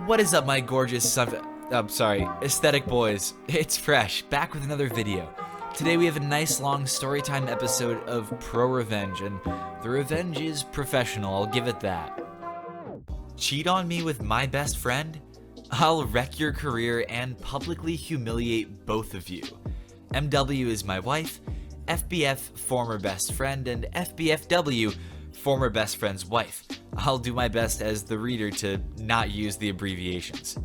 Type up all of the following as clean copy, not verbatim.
What is up, my gorgeous aesthetic boys? It's Fresh, back with another video. Today we have a nice long storytime episode of ProRevenge, and the revenge is professional, I'll give it that. Cheat on me with my best friend? I'll wreck your career and publicly humiliate both of you. MW is my wife, FBF former best friend, and FBFW former best friend's wife. I'll do my best as the reader to not use the abbreviations.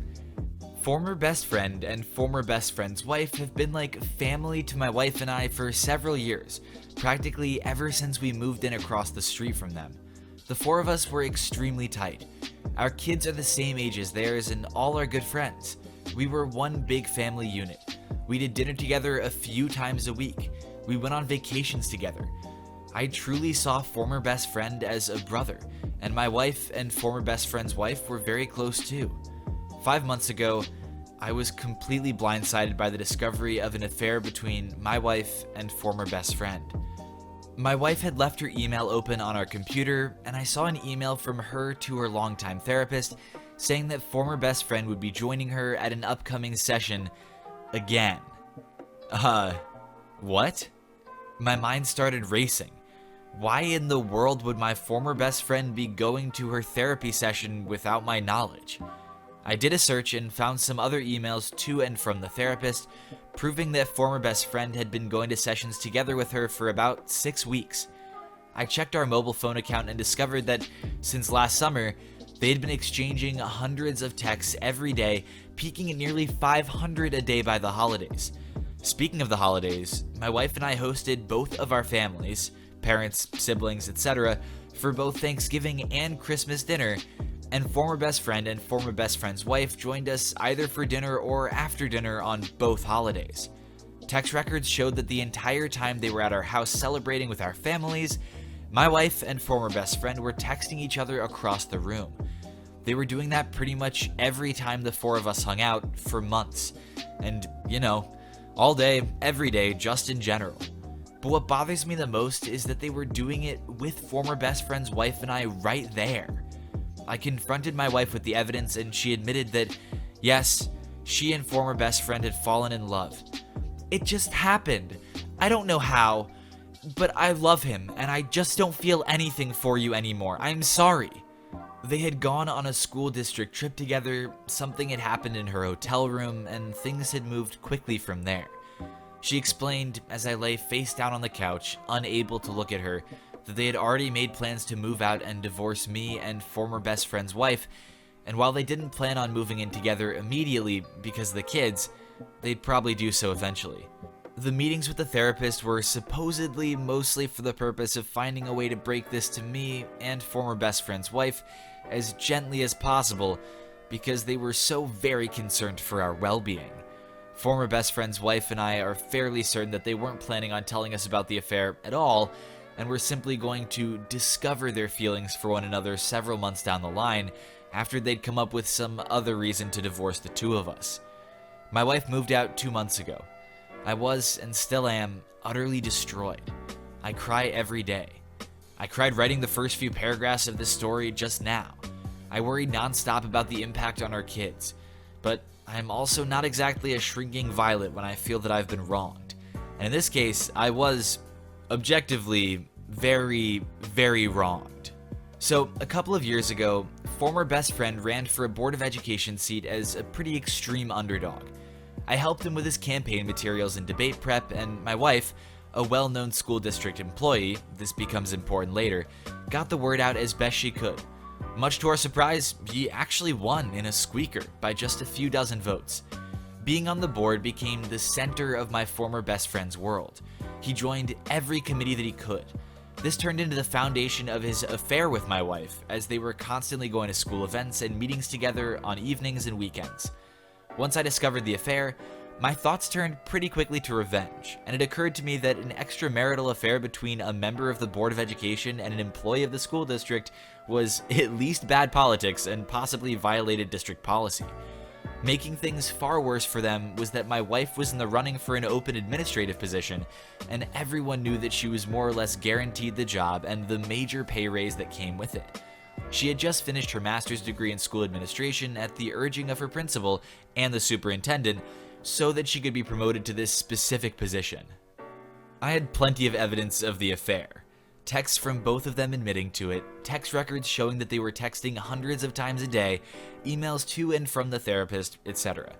Former best friend and former best friend's wife have been like family to my wife and I for several years, practically ever since we moved in across the street from them. The four of us were extremely tight. Our kids are the same age as theirs and all are good friends. We were one big family unit. We did dinner together a few times a week. We went on vacations together. I truly saw former best friend as a brother, and my wife and former best friend's wife were very close too. 5 months ago, I was completely blindsided by the discovery of an affair between my wife and former best friend. My wife had left her email open on our computer, and I saw an email from her to her longtime therapist saying that former best friend would be joining her at an upcoming session again. What? My mind started racing. Why in the world would my former best friend be going to her therapy session without my knowledge? I did a search and found some other emails to and from the therapist, proving that former best friend had been going to sessions together with her for about 6 weeks. I checked our mobile phone account and discovered that since last summer, they had been exchanging hundreds of texts every day, peaking at nearly 500 a day by the holidays. Speaking of the holidays, my wife and I hosted both of our families, parents, siblings, etc., for both Thanksgiving and Christmas dinner, and former best friend and former best friend's wife joined us either for dinner or after dinner on both holidays. Text records showed that the entire time they were at our house celebrating with our families, my wife and former best friend were texting each other across the room. They were doing that pretty much every time the four of us hung out for months, and, all day, every day, just in general. But what bothers me the most is that they were doing it with former best friend's wife and I right there. I confronted my wife with the evidence and she admitted that, yes, she and former best friend had fallen in love. It just happened. I don't know how, but I love him and I just don't feel anything for you anymore. I'm sorry. They had gone on a school district trip together, something had happened in her hotel room, and things had moved quickly from there. She explained, as I lay face down on the couch, unable to look at her, that they had already made plans to move out and divorce me and former best friend's wife, and while they didn't plan on moving in together immediately because of the kids, they'd probably do so eventually. The meetings with the therapist were supposedly mostly for the purpose of finding a way to break this to me and former best friend's wife as gently as possible because they were so very concerned for our well-being. Former best friend's wife and I are fairly certain that they weren't planning on telling us about the affair at all, and were simply going to discover their feelings for one another several months down the line after they'd come up with some other reason to divorce the two of us. My wife moved out 2 months ago. I was, and still am, utterly destroyed. I cry every day. I cried writing the first few paragraphs of this story just now. I worry nonstop about the impact on our kids, but I'm also not exactly a shrinking violet when I feel that I've been wronged. And in this case, I was, objectively, very, very wronged. So, a couple of years ago, former best friend ran for a Board of Education seat as a pretty extreme underdog. I helped him with his campaign materials and debate prep, and my wife, a well-known school district employee, this becomes important later, got the word out as best she could. Much to our surprise, he actually won in a squeaker by just a few dozen votes. Being on the board became the center of my former best friend's world. He joined every committee that he could. This turned into the foundation of his affair with my wife, as they were constantly going to school events and meetings together on evenings and weekends. Once I discovered the affair, my thoughts turned pretty quickly to revenge, and it occurred to me that an extramarital affair between a member of the Board of Education and an employee of the school district was at least bad politics and possibly violated district policy. Making things far worse for them was that my wife was in the running for an open administrative position, and everyone knew that she was more or less guaranteed the job and the major pay raise that came with it. She had just finished her master's degree in school administration at the urging of her principal and the superintendent so that she could be promoted to this specific position. I had plenty of evidence of the affair. Texts from both of them admitting to it, text records showing that they were texting hundreds of times a day, emails to and from the therapist, etc.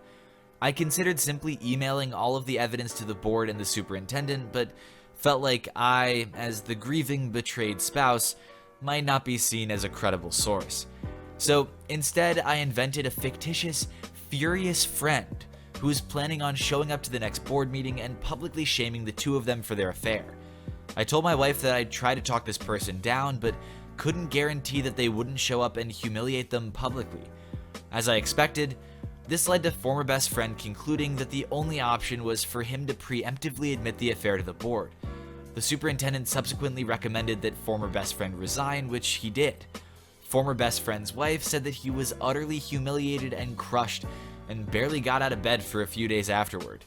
I considered simply emailing all of the evidence to the board and the superintendent, but felt like I, as the grieving betrayed spouse, might not be seen as a credible source. So instead, I invented a fictitious, furious friend who was planning on showing up to the next board meeting and publicly shaming the two of them for their affair. I told my wife that I'd try to talk this person down, but couldn't guarantee that they wouldn't show up and humiliate them publicly. As I expected, this led to former best friend concluding that the only option was for him to preemptively admit the affair to the board. The superintendent subsequently recommended that former best friend resign, which he did. Former best friend's wife said that he was utterly humiliated and crushed, and barely got out of bed for a few days afterward.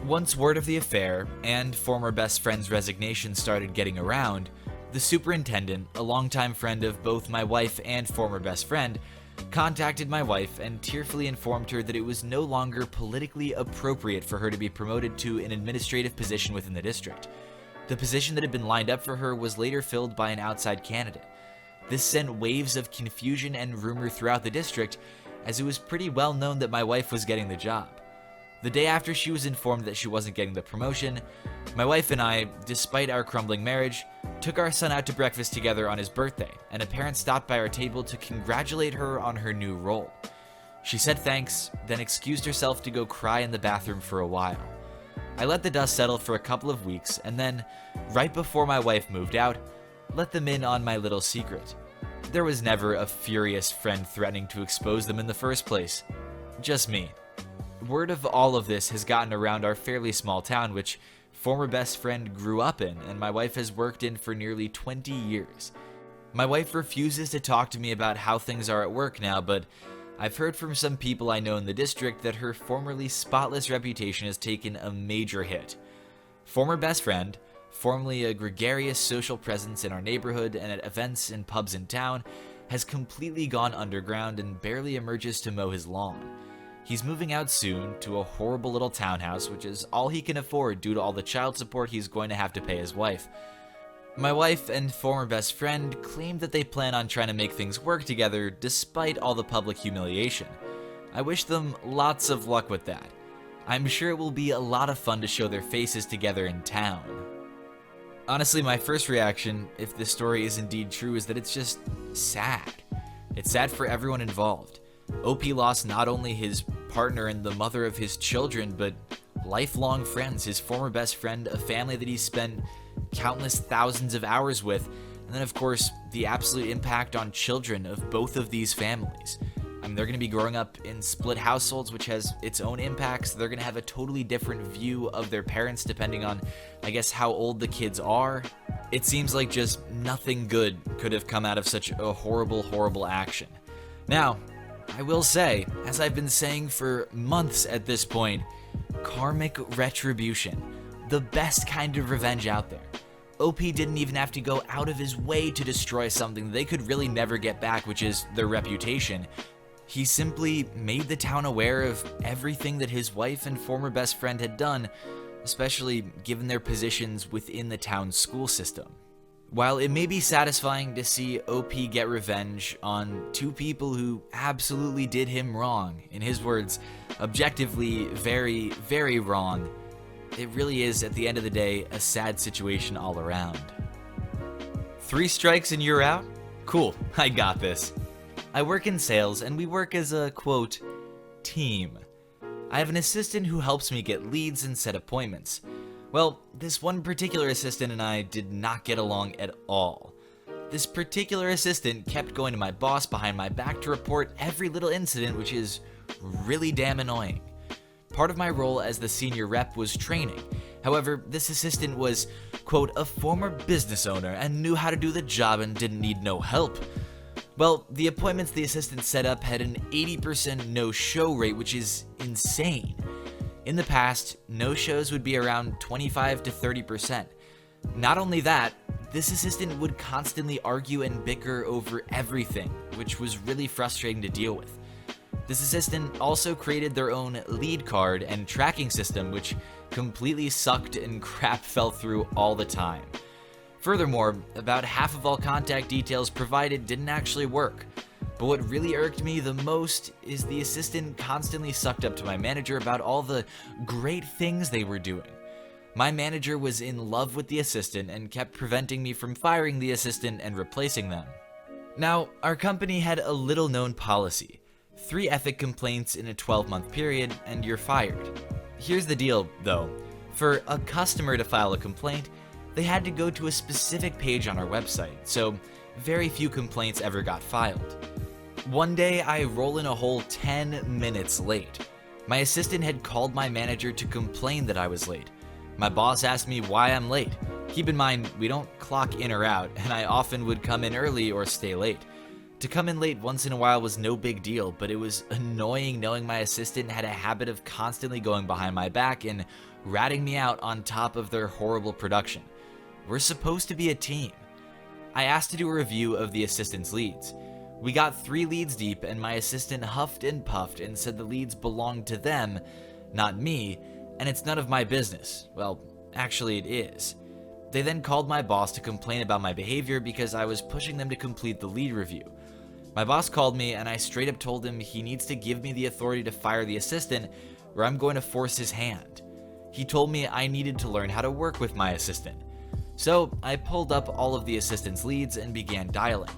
Once word of the affair and former best friend's resignation started getting around, the superintendent, a longtime friend of both my wife and former best friend, contacted my wife and tearfully informed her that it was no longer politically appropriate for her to be promoted to an administrative position within the district. The position that had been lined up for her was later filled by an outside candidate. This sent waves of confusion and rumor throughout the district, as it was pretty well known that my wife was getting the job. The day after she was informed that she wasn't getting the promotion, my wife and I, despite our crumbling marriage, took our son out to breakfast together on his birthday, and a parent stopped by our table to congratulate her on her new role. She said thanks, then excused herself to go cry in the bathroom for a while. I let the dust settle for a couple of weeks, and then, right before my wife moved out, let them in on my little secret. There was never a furious friend threatening to expose them in the first place. Just me. Word of all of this has gotten around our fairly small town, which former best friend grew up in, and my wife has worked in for nearly 20 years. My wife refuses to talk to me about how things are at work now, but I've heard from some people I know in the district that her formerly spotless reputation has taken a major hit. Former best friend, formerly a gregarious social presence in our neighborhood and at events and pubs in town, has completely gone underground and barely emerges to mow his lawn. He's moving out soon to a horrible little townhouse, which is all he can afford due to all the child support he's going to have to pay his wife. My wife and former best friend claim that they plan on trying to make things work together despite all the public humiliation. I wish them lots of luck with that. I'm sure it will be a lot of fun to show their faces together in town. Honestly, my first reaction, if this story is indeed true, is that it's just sad. It's sad for everyone involved. OP lost not only his partner and the mother of his children, but lifelong friends, his former best friend, a family that he's spent countless thousands of hours with, and then of course the absolute impact on children of both of these families. I mean, they're going to be growing up in split households, which has its own impacts. They're going to have a totally different view of their parents depending on, I guess, how old the kids are. It seems like just nothing good could have come out of such a horrible, horrible action. Now, I will say, as I've been saying for months at this point, karmic retribution, the best kind of revenge out there. OP didn't even have to go out of his way to destroy something they could really never get back, which is their reputation. He simply made the town aware of everything that his wife and former best friend had done, especially given their positions within the town's school system. While it may be satisfying to see OP get revenge on two people who absolutely did him wrong, in his words, objectively very, very wrong, it really is, at the end of the day, a sad situation all around. 3 strikes and you're out? Cool, I got this. I work in sales, and we work as a, quote, team. I have an assistant who helps me get leads and set appointments. Well, this one particular assistant and I did not get along at all. This particular assistant kept going to my boss behind my back to report every little incident, which is really damn annoying. Part of my role as the senior rep was training. However, this assistant was, quote, a former business owner and knew how to do the job and didn't need no help. Well, the appointments the assistant set up had an 80% no-show rate, which is insane. In the past, no-shows would be around 25 to 30%. Not only that, This assistant would constantly argue and bicker over everything, which was really frustrating to deal with. This assistant also created their own lead card and tracking system, which completely sucked and crap fell through all the time. Furthermore, about half of all contact details provided didn't actually work. But what really irked me the most is the assistant constantly sucked up to my manager about all the great things they were doing. My manager was in love with the assistant and kept preventing me from firing the assistant and replacing them. Now, our company had a little-known policy: 3 ethic complaints in a 12-month period and you're fired. Here's the deal, though. For a customer to file a complaint, they had to go to a specific page on our website, so very few complaints ever got filed. One day, I roll in a whole 10 minutes late. My assistant had called my manager to complain that I was late. My boss asked me why I'm late. Keep in mind, we don't clock in or out, and I often would come in early or stay late. To come in late once in a while was no big deal, but it was annoying knowing my assistant had a habit of constantly going behind my back and ratting me out on top of their horrible production. We're supposed to be a team. I asked to do a review of the assistant's leads. We got 3 leads deep, and my assistant huffed and puffed and said the leads belonged to them, not me, and it's none of my business. Well, actually it is. They then called my boss to complain about my behavior because I was pushing them to complete the lead review. My boss called me and I straight up told him he needs to give me the authority to fire the assistant or I'm going to force his hand. He told me I needed to learn how to work with my assistant. So I pulled up all of the assistant's leads and began dialing.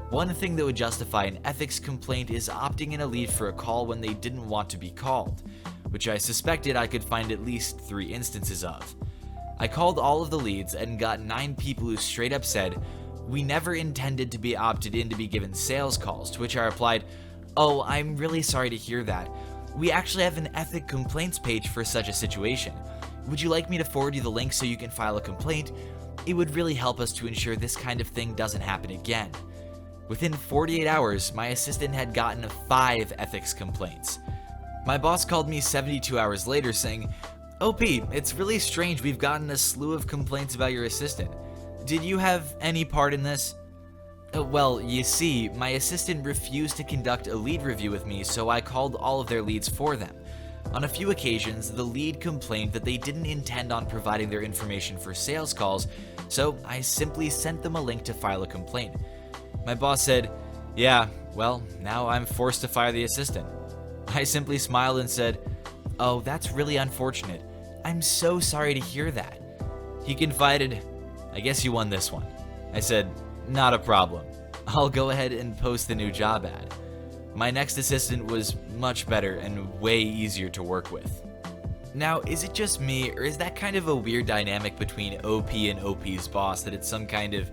One thing that would justify an ethics complaint is opting in a lead for a call when they didn't want to be called, which I suspected I could find at least 3 instances of. I called all of the leads and got 9 people who straight up said, "We never intended to be opted in to be given sales calls," to which I replied, "Oh, I'm really sorry to hear that. We actually have an ethic complaints page for such a situation. Would you like me to forward you the link so you can file a complaint? It would really help us to ensure this kind of thing doesn't happen again." Within 48 hours, my assistant had gotten 5 ethics complaints. My boss called me 72 hours later saying, "OP, it's really strange we've gotten a slew of complaints about your assistant. Did you have any part in this?" Well, you see, my assistant refused to conduct a lead review with me, so I called all of their leads for them. On a few occasions, the lead complained that they didn't intend on providing their information for sales calls, so I simply sent them a link to file a complaint. My boss said, "Yeah, well, now I'm forced to fire the assistant." I simply smiled and said, "Oh, that's really unfortunate. I'm so sorry to hear that." He confided, "I guess you won this one." I said, "Not a problem. I'll go ahead and post the new job ad." My next assistant was much better and way easier to work with. Now, is it just me, or is that kind of a weird dynamic between OP and OP's boss, that it's some kind of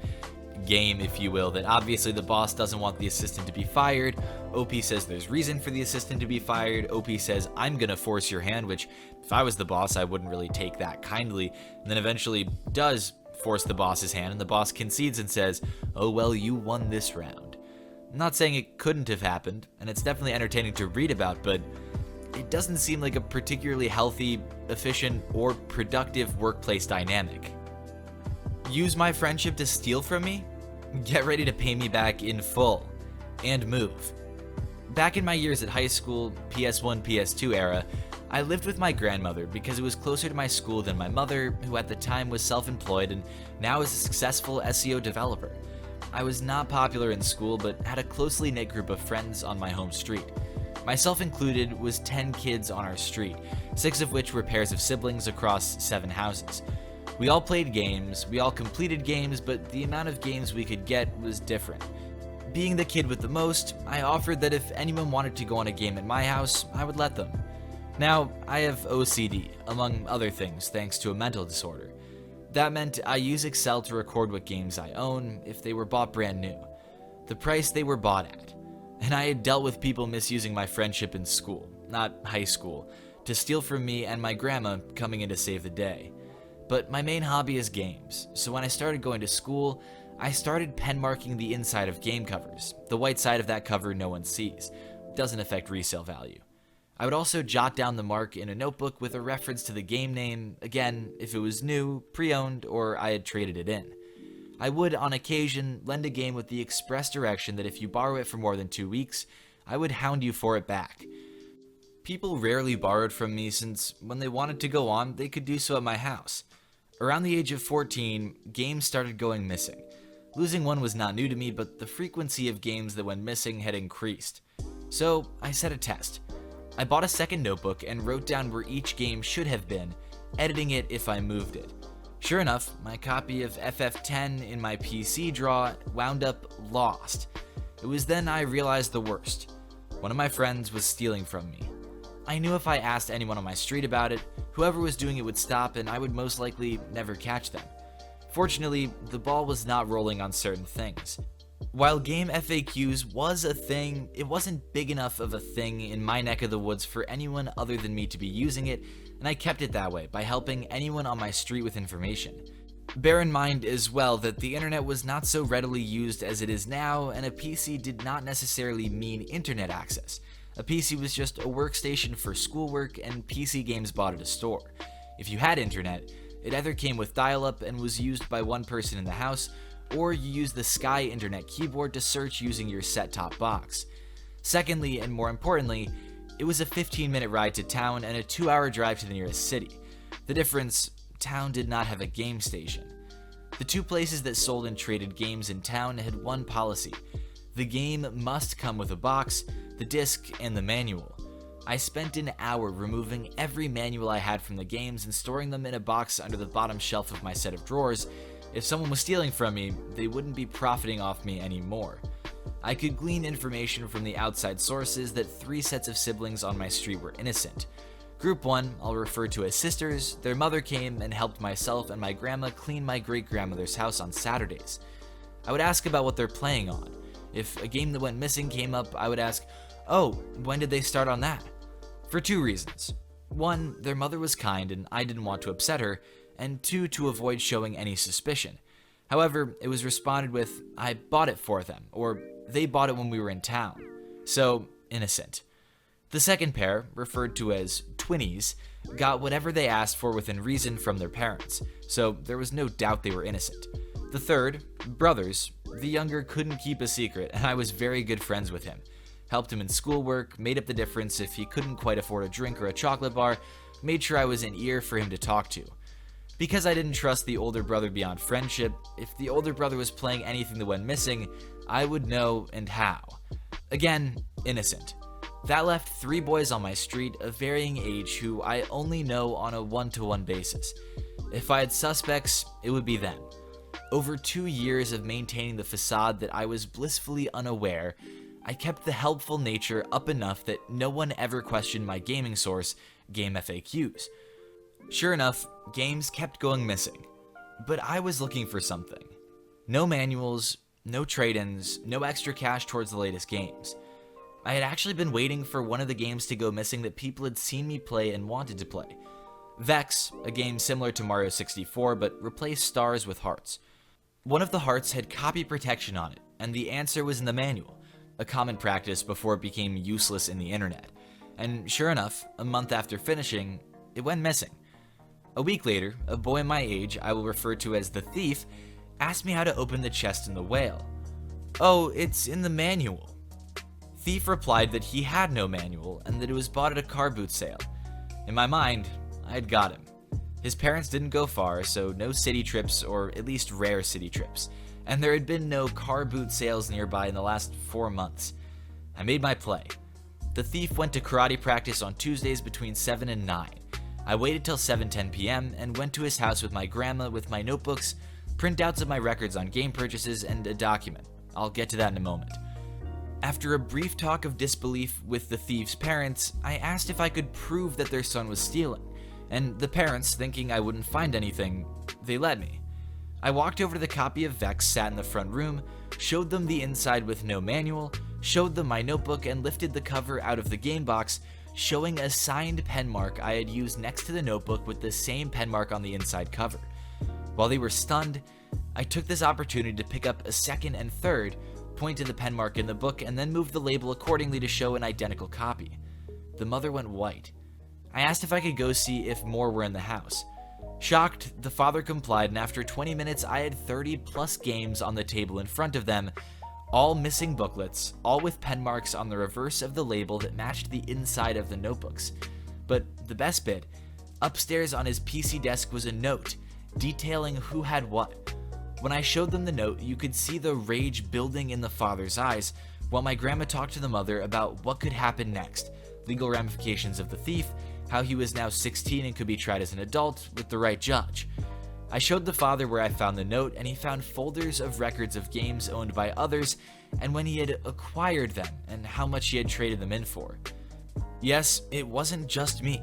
game, if you will, that obviously the boss doesn't want the assistant to be fired, OP says there's reason for the assistant to be fired, OP says, "I'm gonna force your hand," which, if I was the boss, I wouldn't really take that kindly, and then eventually does force the boss's hand, and the boss concedes and says, "Oh well, you won this round." I'm not saying it couldn't have happened, and it's definitely entertaining to read about, but it doesn't seem like a particularly healthy, efficient, or productive workplace dynamic. Use my friendship to steal from me? Get ready to pay me back in full. And move. Back in my years at high school, PS1, PS2 era, I lived with my grandmother because it was closer to my school than my mother, who at the time was self-employed and now is a successful SEO developer. I was not popular in school, but had a closely knit group of friends on my home street. Myself included was 10 kids on our street, 6 of which were pairs of siblings across 7 houses. We all played games, we all completed games, but the amount of games we could get was different. Being the kid with the most, I offered that if anyone wanted to go on a game at my house, I would let them. Now, I have OCD, among other things, thanks to a mental disorder. That meant I use Excel to record what games I own if they were bought brand new, the price they were bought at. And I had dealt with people misusing my friendship in school, not high school, to steal from me and my grandma coming in to save the day. But my main hobby is games, so when I started going to school, I started pen marking the inside of game covers. The white side of that cover no one sees. It doesn't affect resale value. I would also jot down the mark in a notebook with a reference to the game name, again, if it was new, pre-owned, or I had traded it in. I would, on occasion, lend a game with the express direction that if you borrow it for more than 2 weeks, I would hound you for it back. People rarely borrowed from me since when they wanted to go on, they could do so at my house. Around the age of 14, games started going missing. Losing one was not new to me, but the frequency of games that went missing had increased. So I set a test. I bought a second notebook and wrote down where each game should have been, editing it if I moved it. Sure enough, my copy of FF10 in my PC drawer wound up lost. It was then I realized the worst. One of my friends was stealing from me. I knew if I asked anyone on my street about it, whoever was doing it would stop and I would most likely never catch them. Fortunately, the ball was not rolling on certain things. While game FAQs was a thing, it wasn't big enough of a thing in my neck of the woods for anyone other than me to be using it, and I kept it that way by helping anyone on my street with information. Bear in mind as well that the internet was not so readily used as it is now, and a PC did not necessarily mean internet access. A PC was just a workstation for schoolwork, and PC games bought at a store. If you had internet, it either came with dial-up and was used by one person in the house, or you used the Sky Internet keyboard to search using your set-top box. Secondly, and more importantly, it was a 15-minute ride to town and a 2-hour drive to the nearest city. The difference, town did not have a game station. The two places that sold and traded games in town had one policy. The game must come with a box, the disc, and the manual. I spent an hour removing every manual I had from the games and storing them in a box under the bottom shelf of my set of drawers. If someone was stealing from me, they wouldn't be profiting off me anymore. I could glean information from the outside sources that 3 sets of siblings on my street were innocent. Group 1, I'll refer to as sisters, their mother came and helped myself and my grandma clean my great-grandmother's house on Saturdays. I would ask about what they're playing on. If a game that went missing came up, I would ask, "Oh, when did they start on that?" For 2 reasons. 1, their mother was kind and I didn't want to upset her, and 2, to avoid showing any suspicion. However, it was responded with, "I bought it for them," or "They bought it when we were in town." So, innocent. The second pair, referred to as twinnies, got whatever they asked for within reason from their parents, so there was no doubt they were innocent. The third, brothers, the younger couldn't keep a secret, and I was very good friends with him. Helped him in schoolwork, made up the difference if he couldn't quite afford a drink or a chocolate bar, made sure I was an ear for him to talk to. Because I didn't trust the older brother beyond friendship, if the older brother was playing anything that went missing, I would know and how. Again, innocent. That left 3 boys on my street of varying age who I only know on a one-to-one basis. If I had suspects, it would be them. Over 2 years of maintaining the facade that I was blissfully unaware, I kept the helpful nature up enough that no one ever questioned my gaming source, game FAQs. Sure enough, games kept going missing. But I was looking for something. No manuals, no trade-ins, no extra cash towards the latest games. I had actually been waiting for one of the games to go missing that people had seen me play and wanted to play. Vex, a game similar to Mario 64 but replaced stars with hearts. One of the hearts had copy protection on it, and the answer was in the manual, a common practice before it became useless in the internet. And sure enough, a month after finishing, it went missing. A week later, a boy my age, I will refer to as the thief, asked me how to open the chest in the whale. "Oh, it's in the manual." Thief replied that he had no manual and that it was bought at a car boot sale. In my mind, I had got him. His parents didn't go far, so no city trips, or at least rare city trips, and there had been no car boot sales nearby in the last 4 months. I made my play. The thief went to karate practice on Tuesdays between 7 and 9. I waited till 7:10 p.m. and went to his house with my grandma with my notebooks, printouts of my records on game purchases, and a document. I'll get to that in a moment. After a brief talk of disbelief with the thief's parents, I asked if I could prove that their son was stealing, and the parents, thinking I wouldn't find anything, they let me. I walked over to the copy of Vex sat in the front room, showed them the inside with no manual, showed them my notebook, and lifted the cover out of the game box, showing a signed pen mark I had used next to the notebook with the same pen mark on the inside cover. While they were stunned, I took this opportunity to pick up a second and third, point to the pen mark in the book, and then move the label accordingly to show an identical copy. The mother went white. I asked if I could go see if more were in the house. Shocked, the father complied, and after 20 minutes I had 30 plus games on the table in front of them, all missing booklets, all with pen marks on the reverse of the label that matched the inside of the notebooks. But the best bit, upstairs on his PC desk was a note detailing who had what. When I showed them the note, you could see the rage building in the father's eyes, while my grandma talked to the mother about what could happen next, legal ramifications of the thief, how he was now 16 and could be tried as an adult with the right judge. I showed the father where I found the note, and he found folders of records of games owned by others and when he had acquired them and how much he had traded them in for. Yes, it wasn't just me.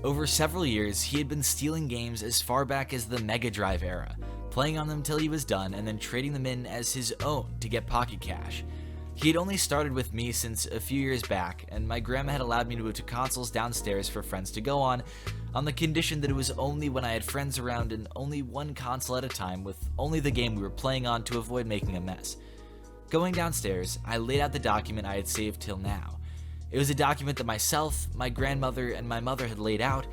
Over several years, he had been stealing games as far back as the Mega Drive era, playing on them till he was done and then trading them in as his own to get pocket cash. He had only started with me since a few years back, and my grandma had allowed me to move to consoles downstairs for friends to go on the condition that it was only when I had friends around and only one console at a time with only the game we were playing on to avoid making a mess. Going downstairs, I laid out the document I had saved till now. It was a document that myself, my grandmother, and my mother had laid out,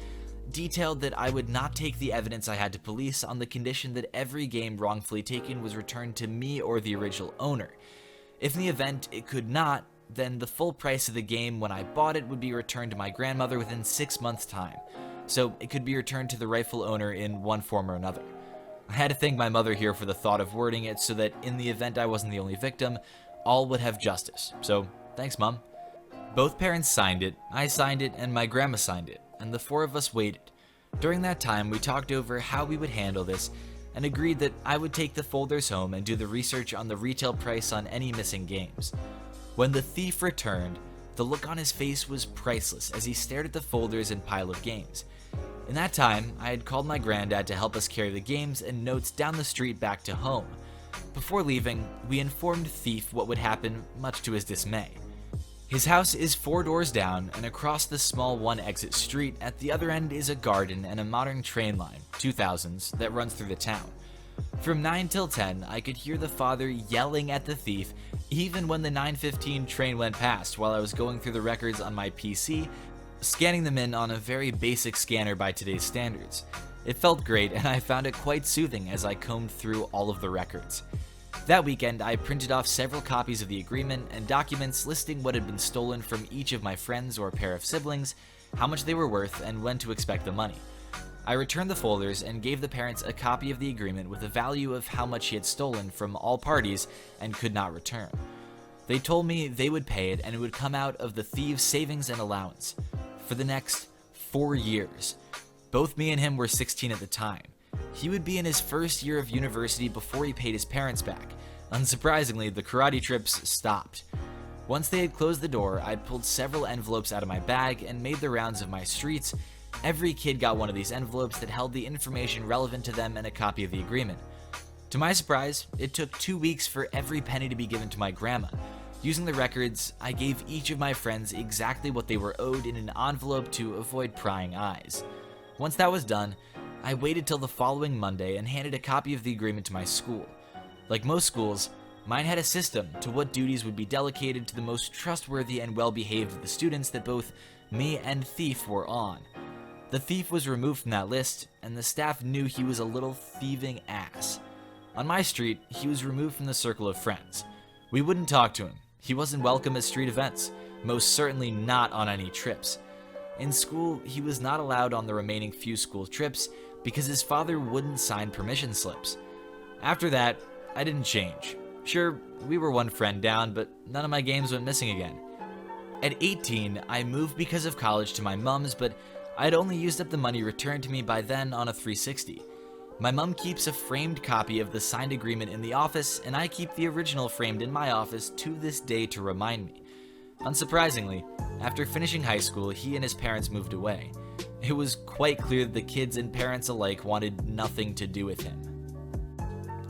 detailed that I would not take the evidence I had to police on the condition that every game wrongfully taken was returned to me or the original owner. If in the event it could not, then the full price of the game when I bought it would be returned to my grandmother within 6 months' time, so it could be returned to the rightful owner in one form or another. I had to thank my mother here for the thought of wording it so that in the event I wasn't the only victim, all would have justice, so thanks, Mom. Both parents signed it, I signed it, and my grandma signed it, and the four of us waited. During that time, we talked over how we would handle this and agreed that I would take the folders home and do the research on the retail price on any missing games. When the thief returned, the look on his face was priceless as he stared at the folders and pile of games. In that time, I had called my granddad to help us carry the games and notes down the street back to home. Before leaving, we informed Thief what would happen, much to his dismay. His house is 4 doors down, and across the small one-exit street at the other end is a garden and a modern train line, 2000s, that runs through the town. From 9 till 10, I could hear the father yelling at the thief even when the 9:15 train went past while I was going through the records on my PC, scanning them in on a very basic scanner by today's standards. It felt great, and I found it quite soothing as I combed through all of the records. That weekend, I printed off several copies of the agreement and documents listing what had been stolen from each of my friends or pair of siblings, how much they were worth, and when to expect the money. I returned the folders and gave the parents a copy of the agreement with a value of how much he had stolen from all parties and could not return. They told me they would pay it and it would come out of the thieves' savings and allowance. For the next 4 years. Both me and him were 16 at the time. He would be in his first year of university before he paid his parents back. Unsurprisingly, the karate trips stopped. Once they had closed the door, I pulled several envelopes out of my bag and made the rounds of my streets. Every kid got one of these envelopes that held the information relevant to them and a copy of the agreement. To my surprise, it took 2 weeks for every penny to be given to my grandma. Using the records, I gave each of my friends exactly what they were owed in an envelope to avoid prying eyes. Once that was done, I waited till the following Monday and handed a copy of the agreement to my school. Like most schools, mine had a system to what duties would be delegated to the most trustworthy and well-behaved of the students that both me and Thief were on. The thief was removed from that list, and the staff knew he was a little thieving ass. On my street, he was removed from the circle of friends. We wouldn't talk to him. He wasn't welcome at street events, most certainly not on any trips. In school, he was not allowed on the remaining few school trips because his father wouldn't sign permission slips. After that, I didn't change. Sure, we were one friend down, but none of my games went missing again. At 18, I moved because of college to my mom's, but I'd only used up the money returned to me by then on a 360. My mom keeps a framed copy of the signed agreement in the office, and I keep the original framed in my office to this day to remind me. Unsurprisingly, after finishing high school, he and his parents moved away. It was quite clear that the kids and parents alike wanted nothing to do with him.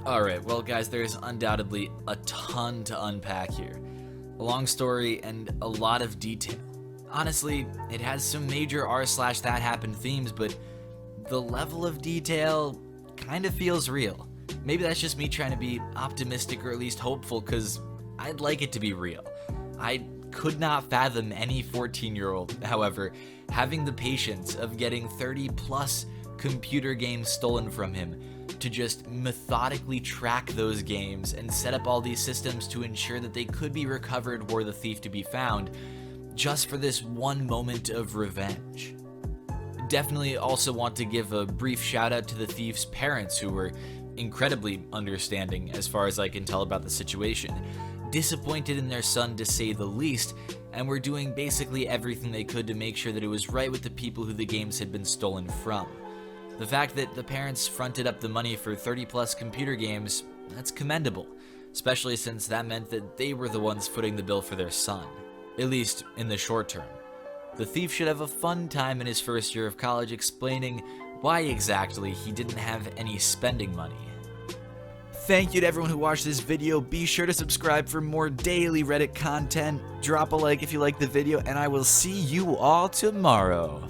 Alright, well guys, there's undoubtedly a ton to unpack here. A long story and a lot of detail. Honestly, it has some major r/that happened themes, but the level of detail kind of feels real. Maybe that's just me trying to be optimistic or at least hopeful, because I'd like it to be real. I could not fathom any 14-year-old, however, having the patience of getting 30 plus computer games stolen from him, to just methodically track those games and set up all these systems to ensure that they could be recovered were the thief to be found, just for this one moment of revenge. Definitely also want to give a brief shout out to the thief's parents, who were incredibly understanding as far as I can tell about the situation, disappointed in their son to say the least, and were doing basically everything they could to make sure that it was right with the people who the games had been stolen from. The fact that the parents fronted up the money for 30 plus computer games, that's commendable, especially since that meant that they were the ones footing the bill for their son, at least in the short term. The thief should have a fun time in his first year of college explaining why exactly he didn't have any spending money. Thank you to everyone who watched this video. Be sure to subscribe for more daily Reddit content. Drop a like if you liked the video, and I will see you all tomorrow.